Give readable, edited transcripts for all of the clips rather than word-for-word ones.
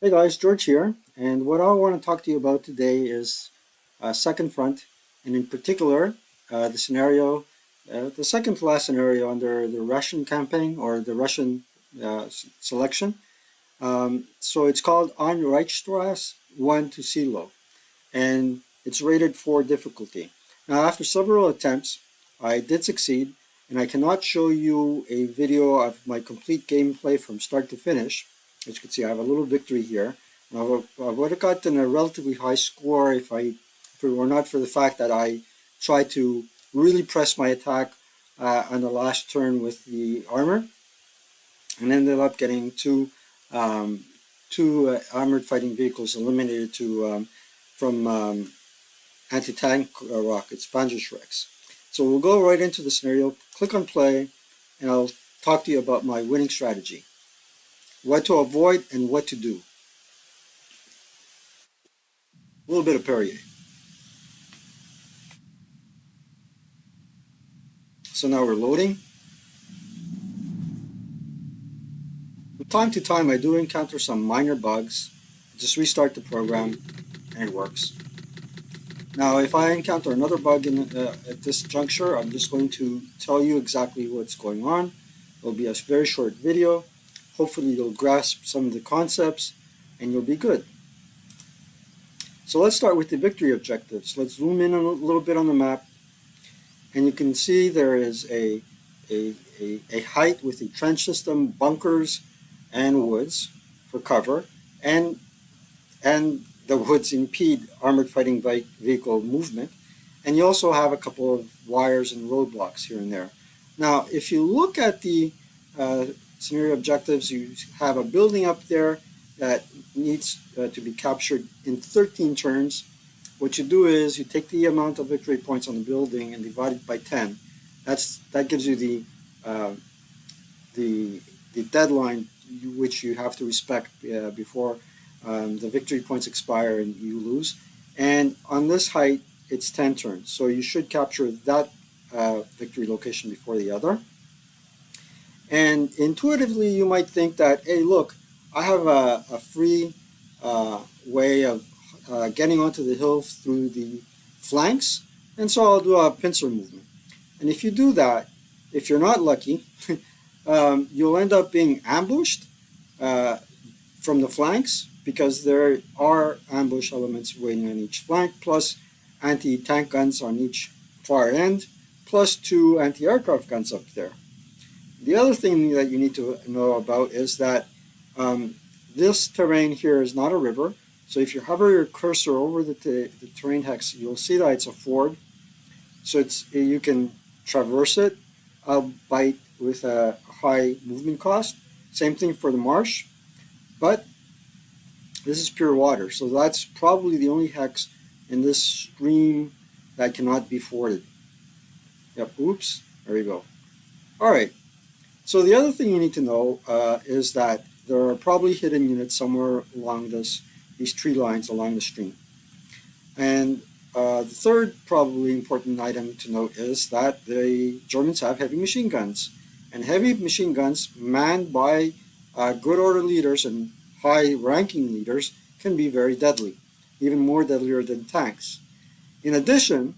Hey guys, George here, and what I want to talk to you about today is Second Front, and in particular, the second to last scenario under the Russian campaign or the Russian selection. So it's called On Reichstrasse 1 to Seelow, and it's rated 4 difficulty. Now, after several attempts, I did succeed, and I cannot show you a video of my complete gameplay from start to finish. As you can see, I have a little victory here. I would have gotten a relatively high score if it were not for the fact that I tried to really press my attack on the last turn with the armor, and ended up getting two armored fighting vehicles eliminated from anti-tank rockets, Panzerschrecks. So we'll go right into the scenario, click on play, and I'll talk to you about my winning strategy, what to avoid and what to do. A little bit of Perrier. So now we're loading. From time to time, I do encounter some minor bugs. Just restart the program, and it works. Now, if I encounter another bug at this juncture, I'm just going to tell you exactly what's going on. It'll be a very short video. Hopefully, you'll grasp some of the concepts, and you'll be good. So let's start with the victory objectives. Let's zoom in a little bit on the map, and you can see there is a height with a trench system, bunkers, and woods for cover, and the woods impede armored fighting vehicle movement. And you also have a couple of wires and roadblocks here and there. Now, if you look at the scenario objectives, you have a building up there that needs to be captured in 13 turns. What you do is you take the amount of victory points on the building and divide it by 10. That gives you uh, the deadline which you have to respect before the victory points expire and you lose. And on this height, it's 10 turns. So you should capture that victory location before the other. And intuitively, you might think that, hey, look, I have a free way of getting onto the hill through the flanks, and so I'll do a pincer movement. And if you do that, if you're not lucky, you'll end up being ambushed uh, from the flanks because there are ambush elements waiting on each flank, plus anti-tank guns on each far end, plus two anti-aircraft guns up there. The other thing that you need to know about is that this terrain here is not a river. So if you hover your cursor over the terrain hex, you'll see that it's a ford. So you can traverse it, albeit with a high movement cost. Same thing for the marsh, but this is pure water. So that's probably the only hex in this stream that cannot be forded. Yep, oops, there we go. All right. So the other thing you need to know is that there are probably hidden units somewhere along these tree lines along the stream. And the third probably important item to note is that the Germans have heavy machine guns. And heavy machine guns manned by good order leaders and high-ranking leaders can be very deadly, even more deadlier than tanks. In addition,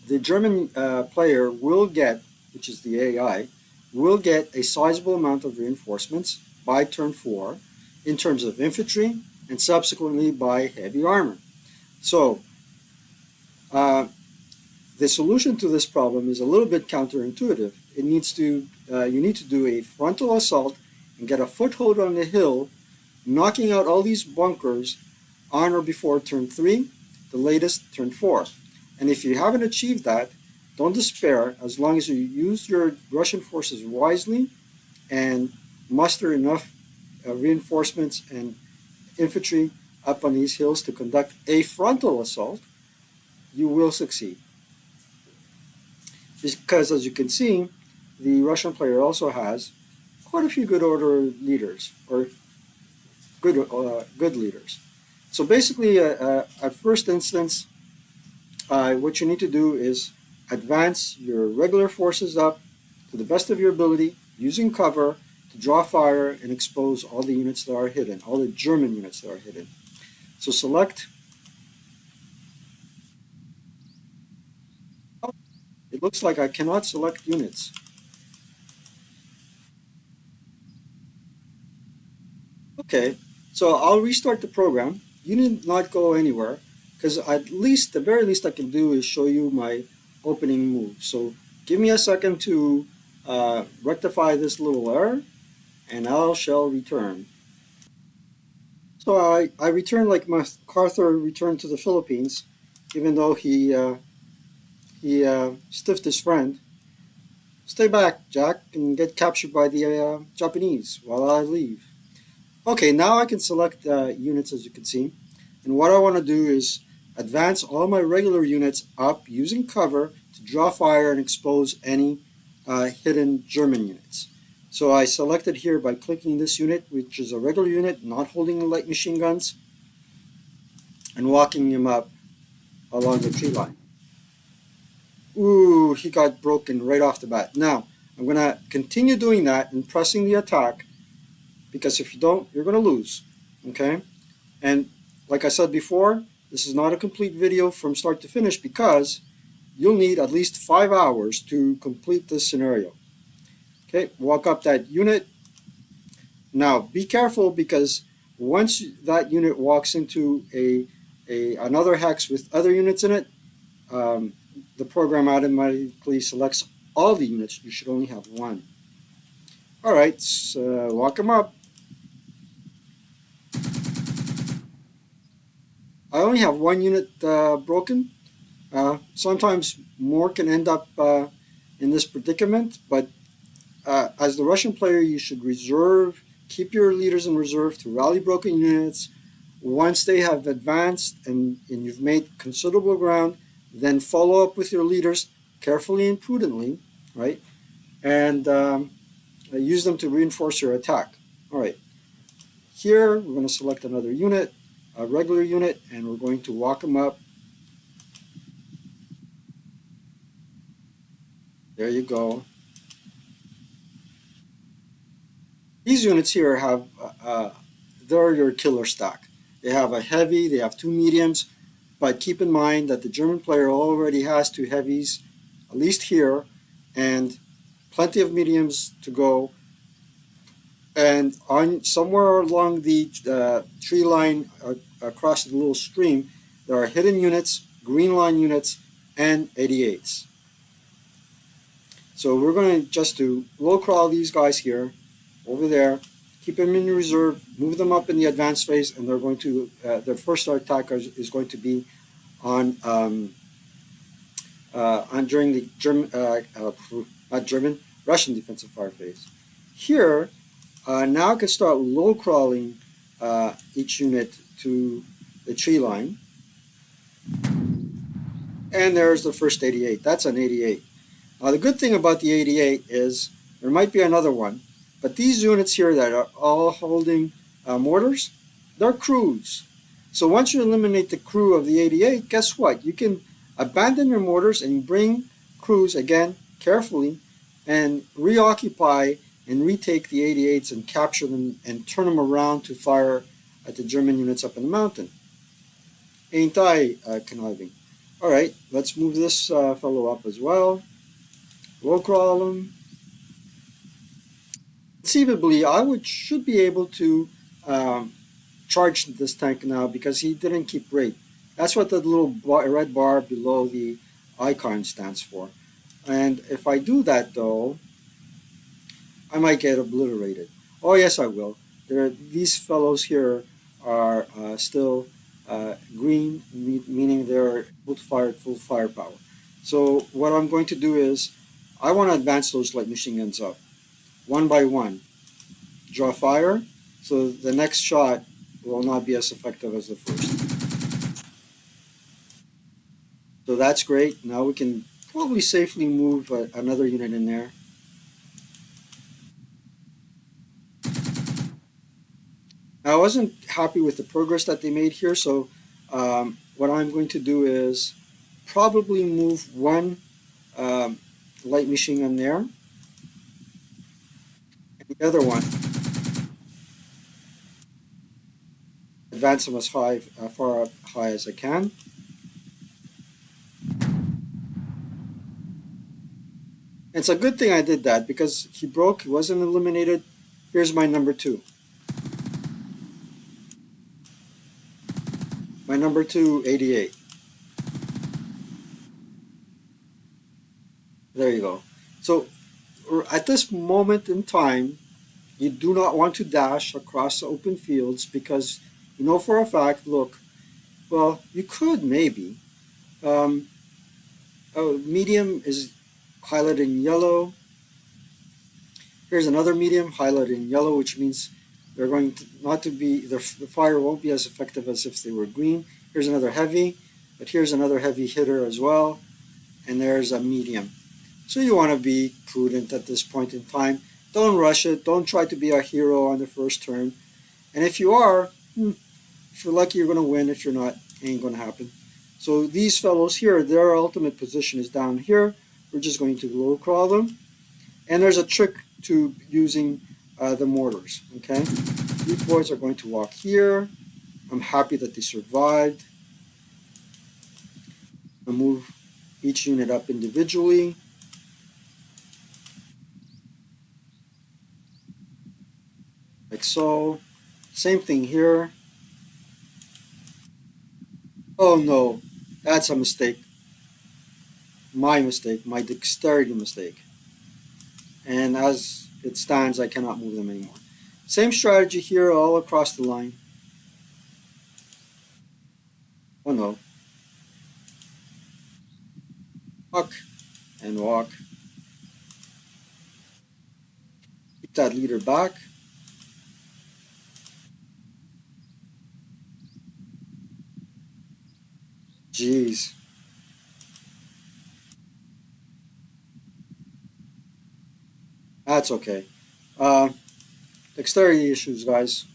the German player will get, which is the AI, will get a sizable amount of reinforcements by turn 4 in terms of infantry and subsequently by heavy armor. So uh, the solution to this problem is a little bit counterintuitive. You need to do a frontal assault and get a foothold on the hill, knocking out all these bunkers on or before turn 3, the latest turn 4. And if you haven't achieved that, don't despair. As long as you use your Russian forces wisely and muster enough reinforcements and infantry up on these hills to conduct a frontal assault, you will succeed. Because as you can see, the Russian player also has quite a few good order leaders or good leaders. So basically, at first instance, what you need to do is advance your regular forces up to the best of your ability using cover to to draw fire and expose all the units that are hidden, all the German units that are hidden. So select. Oh, it looks like I cannot select units. Okay, so I'll restart the program. You need not go anywhere because at least, the very least I can do is show you my opening move. So give me a second to rectify this little error and I shall return. So I returned like MacArthur returned to the Philippines, even though he stiffed his friend. Stay back, Jack, and get captured by the Japanese while I leave. Okay, now I can select units as you can see. And what I want to do is advance all my regular units up using cover to draw fire and expose any hidden German units. So I selected here by clicking this unit, which is a regular unit, not holding light machine guns, and walking him up along the tree line. Ooh, he got broken right off the bat. Now, I'm going to continue doing that and pressing the attack because if you don't, you're going to lose. Okay? And like I said before, this is not a complete video from start to finish because you'll need at least 5 hours to complete this scenario. Okay, walk up that unit. Now, be careful because once that unit walks into another hex with other units in it, um, the program automatically selects all the units. You should only have one. All right, so walk them up. I only have one unit broken. Sometimes more can end up in this predicament, but as the Russian player, you should keep your leaders in reserve to rally broken units. Once they have advanced and you've made considerable ground, then follow up with your leaders carefully and prudently, right? And use them to reinforce your attack. All right, here we're going to select another unit, a regular unit, and we're going to walk them up. There you go. These units here have, they're your killer stack. They have a heavy, they have two mediums, but keep in mind that the German player already has two heavies, at least here, and plenty of mediums to go. And on somewhere along the tree line across the little stream, there are hidden units, green line units, and 88s. So we're going to just do low crawl these guys here, over there, keep them in reserve, move them up in the advanced phase, and they're going to their first attack is going to be on during the Russian defensive fire phase. Here, now I can start low crawling each unit to the tree line, and there's the first 88. That's an 88. Now the good thing about the 88 is there might be another one, but these units here that are all holding mortars, they're crews. So once you eliminate the crew of the 88, guess what? You can abandon your mortars and bring crews again carefully and reoccupy and retake the 88s and capture them and turn them around to fire at the German units up in the mountain. Ain't I conniving? All right, let's move this fellow up as well. Low crawl him. Conceivably, I should be able to charge this tank now because he didn't keep rate. That's what the little red bar below the icon stands for. And if I do that though, I might get obliterated. Oh yes, I will. These fellows here are still green, meaning they're able to fire at full firepower. So what I'm going to do is, I want to advance those light machine guns up, one by one. Draw fire, so the next shot will not be as effective as the first. So that's great. Now we can probably safely move another unit in there. I wasn't happy with the progress that they made here, so what I'm going to do is probably move one light machine gun there. The other one, advance them as high, far up high as I can. And it's a good thing I did that because he broke, he wasn't eliminated. Here's my number two. My number two, 88. There you go. So at this moment in time, you do not want to dash across the open fields because you know for a fact, look, well, you could maybe. Um, medium is highlighted in yellow. Here's another medium highlighted in yellow, which means they're going to not to be, the fire won't be as effective as if they were green. Here's another heavy, but here's another heavy hitter as well. And there's a medium. So you want to be prudent at this point in time. Don't rush it. Don't try to be a hero on the first turn. And if you are, if you're lucky, you're going to win. If you're not, it ain't going to happen. So these fellows here, their ultimate position is down here. We're just going to low crawl them. And there's a trick to using the mortars. Okay, these boys are going to walk here. I'm happy that they survived. I'll move each unit up individually. Like so. Same thing here. Oh no, that's a mistake. My mistake, my dexterity mistake. And as it stands, I cannot move them anymore. Same strategy here all across the line. Oh no. Walk and walk. Keep that leader back. Jeez. That's okay. Uh, dexterity issues, guys.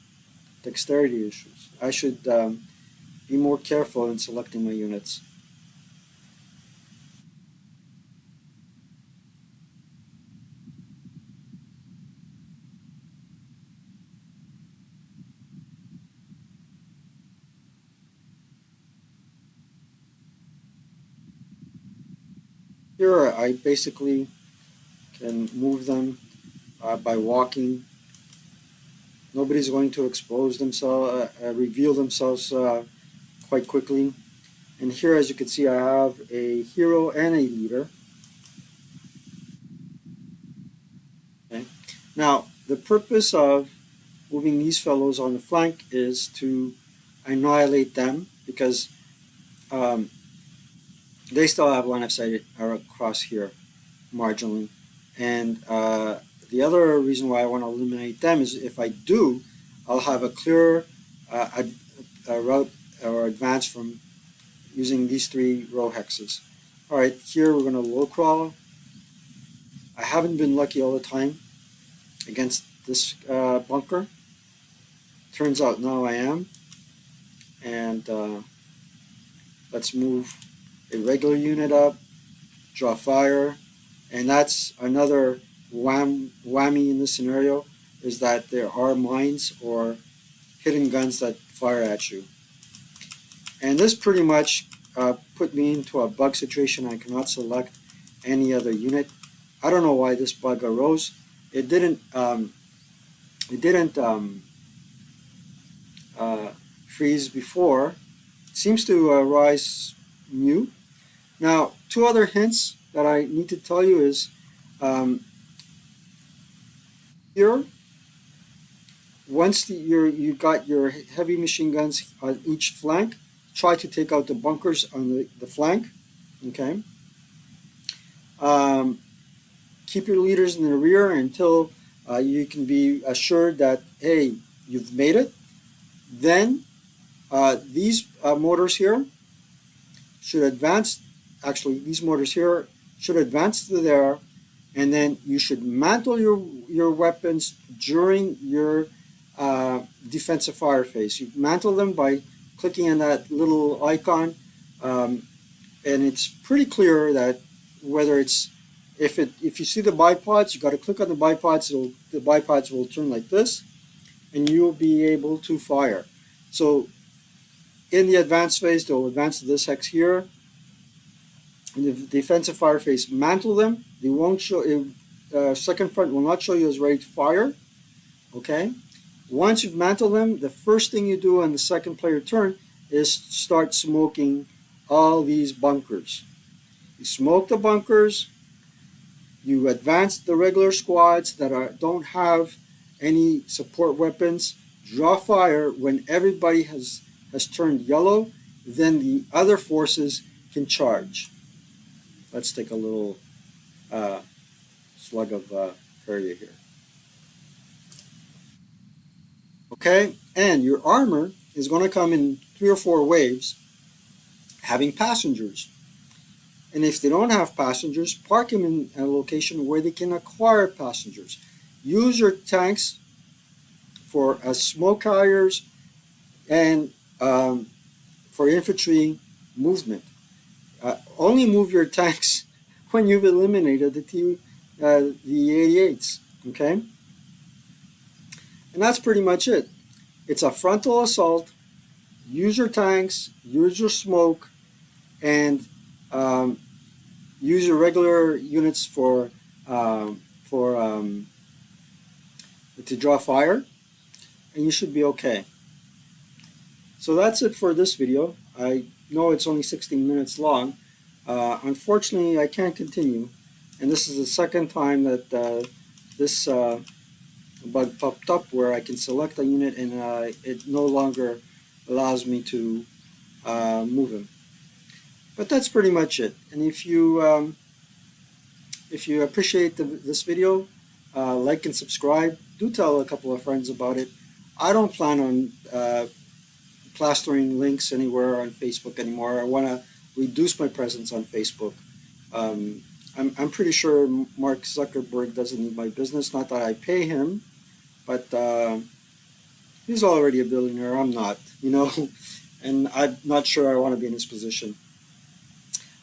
Dexterity issues. I should be more careful in selecting my units. Here, I basically can move them by walking. Nobody's going to expose themselves, reveal themselves quite quickly. And here, as you can see, I have a hero and a leader. Okay. Now, the purpose of moving these fellows on the flank is to annihilate them because um, they still have line of sight across here marginally. And the other reason why I want to eliminate them is if I do, I'll have a clearer route or advance from using these three row hexes. All right, here we're going to low crawl. I haven't been lucky all the time against this bunker. Turns out now I am. And let's move a regular unit up, draw fire, and that's another whammy in this scenario, is that there are mines or hidden guns that fire at you. And this pretty much put me into a bug situation. I cannot select any other unit. I don't know why this bug arose. It didn't. Freeze before. It seems to arise new. Now, two other hints that I need to tell you is here, once you got your heavy machine guns on each flank, try to take out the bunkers on the flank. Okay. Keep your leaders in the rear until you can be assured that, hey, you've made it. Then these mortars here should advance. Actually, these mortars here should advance to there, and then you should mantle your weapons during your defensive fire phase. You mantle them by clicking on that little icon, and it's pretty clear that whether it's If you see the bipods, you got to click on the bipods. The bipods will turn like this, and you'll be able to fire. So in the advanced phase, they'll advance to this hex here. In the defensive fire phase, mantle them. They won't show. Second front will not show you as ready to fire. Okay. Once you've mantled them, the first thing you do on the second player turn is start smoking all these bunkers. You smoke the bunkers. You advance the regular squads that don't have any support weapons. Draw fire when everybody has turned yellow. Then the other forces can charge. Let's take a little slug of area here. Okay, and your armor is going to come in 3 or 4 waves, having passengers. And if they don't have passengers, park them in a location where they can acquire passengers. Use your tanks for as smoke carriers and for infantry movement. Only move your tanks when you've eliminated the 88s. Okay, and that's pretty much it. It's a frontal assault. Use your tanks, use your smoke, and use your regular units for to draw fire, and you should be okay. So that's it for this video. I know it's only 16 minutes long. Unfortunately, I can't continue, and this is the second time that this bug popped up where I can select a unit and it no longer allows me to move him. But that's pretty much it. And if you appreciate this video, like and subscribe. Do tell a couple of friends about it. I don't plan on plastering links anywhere on Facebook anymore. I want to reduce my presence on Facebook. I'm pretty sure Mark Zuckerberg doesn't need my business. Not that I pay him, but he's already a billionaire. I'm not, and I'm not sure I want to be in his position.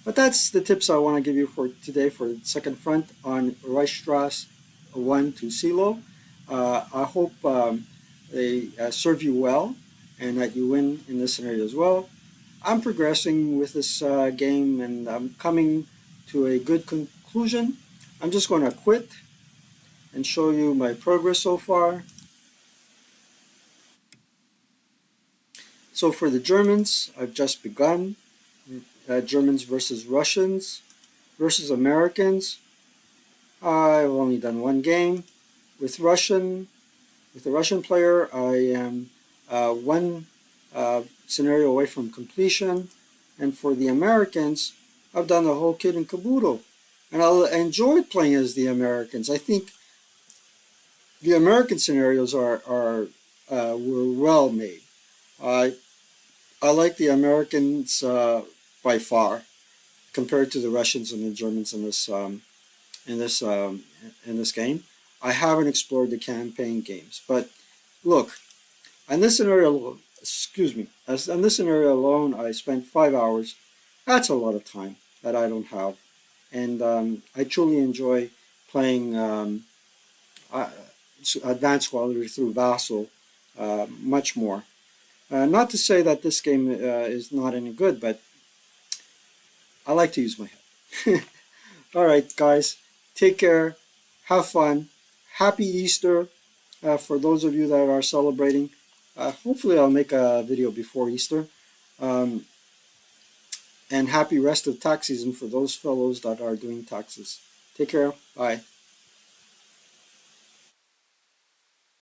But that's the tips I want to give you for today for the second front on Reichstrasse 1 to Seelow. I hope they serve you well and that you win in this scenario as well. I'm progressing with this game and I'm coming to a good conclusion. I'm just going to quit and show you my progress so far. So for the Germans, I've just begun. Germans versus Russians versus Americans. I've only done one game. With the Russian player, I am one scenario away from completion. And for the Americans, I've done the whole kit and caboodle. And I enjoyed playing as the Americans. I think the American scenarios were well made. I like the Americans by far compared to the Russians and the Germans in this game. I haven't explored the campaign games, but look, on this scenario, on this scenario alone, I spent 5 hours. That's a lot of time that I don't have, and I truly enjoy playing Advanced Squadron through Vassal much more. Not to say that this game is not any good, but I like to use my head. All right, guys, take care, have fun, happy Easter for those of you that are celebrating. Hopefully I'll make a video before Easter. And happy rest of tax season for those fellows that are doing taxes. Take care, bye.